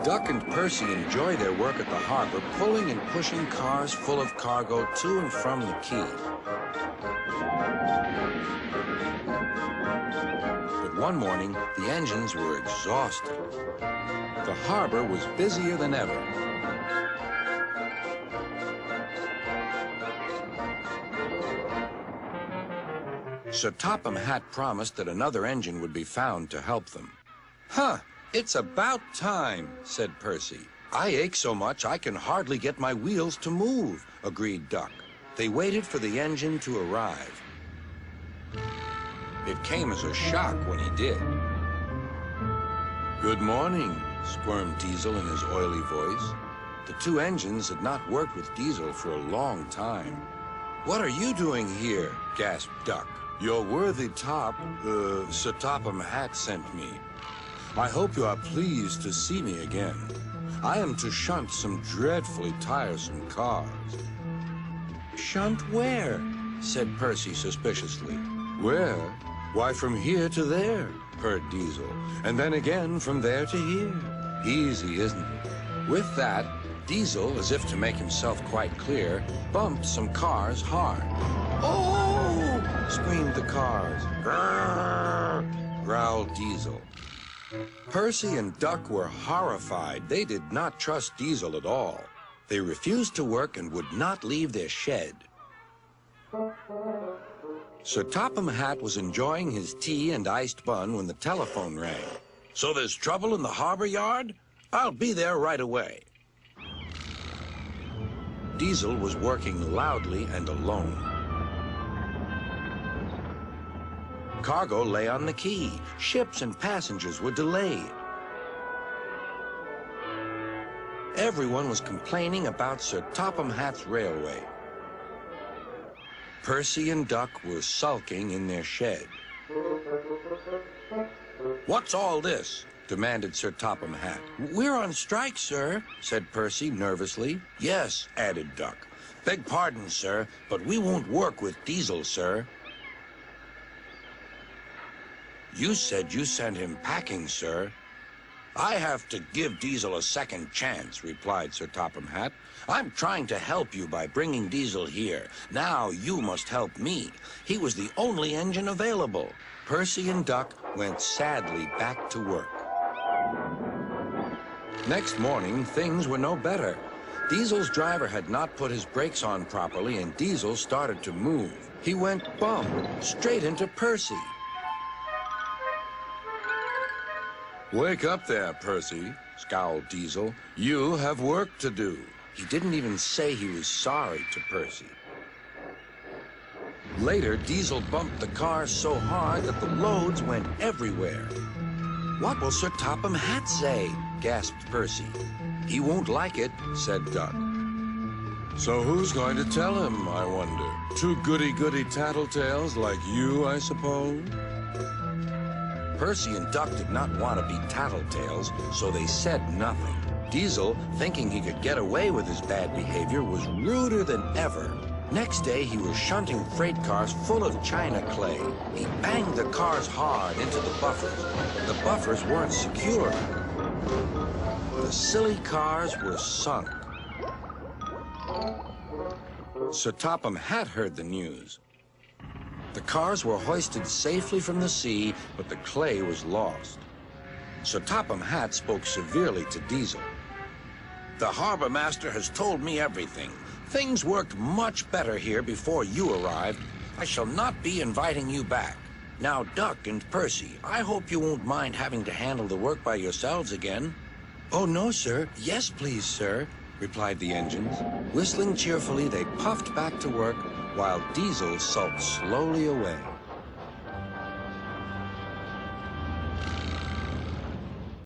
Duck and Percy enjoy their work at the harbor, pulling and pushing cars full of cargo to and from the quay. But one morning, the engines were exhausted. The harbor was busier than ever. Sir Topham Hatt promised that another engine would be found to help them. "Huh, it's about time," said Percy. "I ache so much I can hardly get my wheels to move," agreed Duck. They waited for the engine to arrive. It came as a shock when he did. "Good morning," squirmed Diesel in his oily voice. The two engines had not worked with Diesel for a long time. "What are you doing here?" gasped Duck. "Your worthy Sir Topham Hatt sent me. I hope you are pleased to see me again. I am to shunt some dreadfully tiresome cars." "Shunt where?" said Percy suspiciously. "Where? Why, from here to there," purred Diesel, "and then again from there to here. Easy, isn't it?" With that, Diesel, as if to make himself quite clear, bumped some cars hard. "Oh!" screamed the cars. "Grrr!" growled Diesel. Percy and Duck were horrified. They did not trust Diesel at all. They refused to work and would not leave their shed. Sir Topham Hatt was enjoying his tea and iced bun when the telephone rang. "So there's trouble in the harbor yard? I'll be there right away." Diesel was working loudly and alone. Cargo lay on the quay. Ships and passengers were delayed. Everyone was complaining about Sir Topham Hatt's railway. Percy and Duck were sulking in their shed. "What's all this?" demanded Sir Topham Hatt. "We're on strike, sir," said Percy nervously. "Yes," added Duck. "Beg pardon, sir, but we won't work with Diesel, sir." "You said you sent him packing, sir." "I have to give Diesel a second chance," replied Sir Topham Hatt. "I'm trying to help you by bringing Diesel here. Now you must help me. He was the only engine available." Percy and Duck went sadly back to work. Next morning, things were no better. Diesel's driver had not put his brakes on properly, and Diesel started to move. He went bump straight into Percy. "Wake up there, Percy," scowled Diesel. "You have work to do." He didn't even say he was sorry to Percy. Later, Diesel bumped the car so hard that the loads went everywhere. "What will Sir Topham Hatt say?" gasped Percy. "He won't like it," said Duck. "So who's going to tell him, I wonder? Two goody-goody tattletales like you, I suppose?" Percy and Duck did not want to be tattletales, so they said nothing. Diesel, thinking he could get away with his bad behavior, was ruder than ever. Next day, he was shunting freight cars full of china clay. He banged the cars hard into the buffers. The buffers weren't secure. The silly cars were sunk. Sir Topham Hatt heard the news. The cars were hoisted safely from the sea, but the clay was lost. Sir Topham Hatt spoke severely to Diesel. "The harbor master has told me everything. Things worked much better here before you arrived. I shall not be inviting you back. Now, Duck and Percy, I hope you won't mind having to handle the work by yourselves again." "Oh, no, sir. Yes, please, sir," replied the engines. Whistling cheerfully, they puffed back to work, while Diesel sulked slowly away.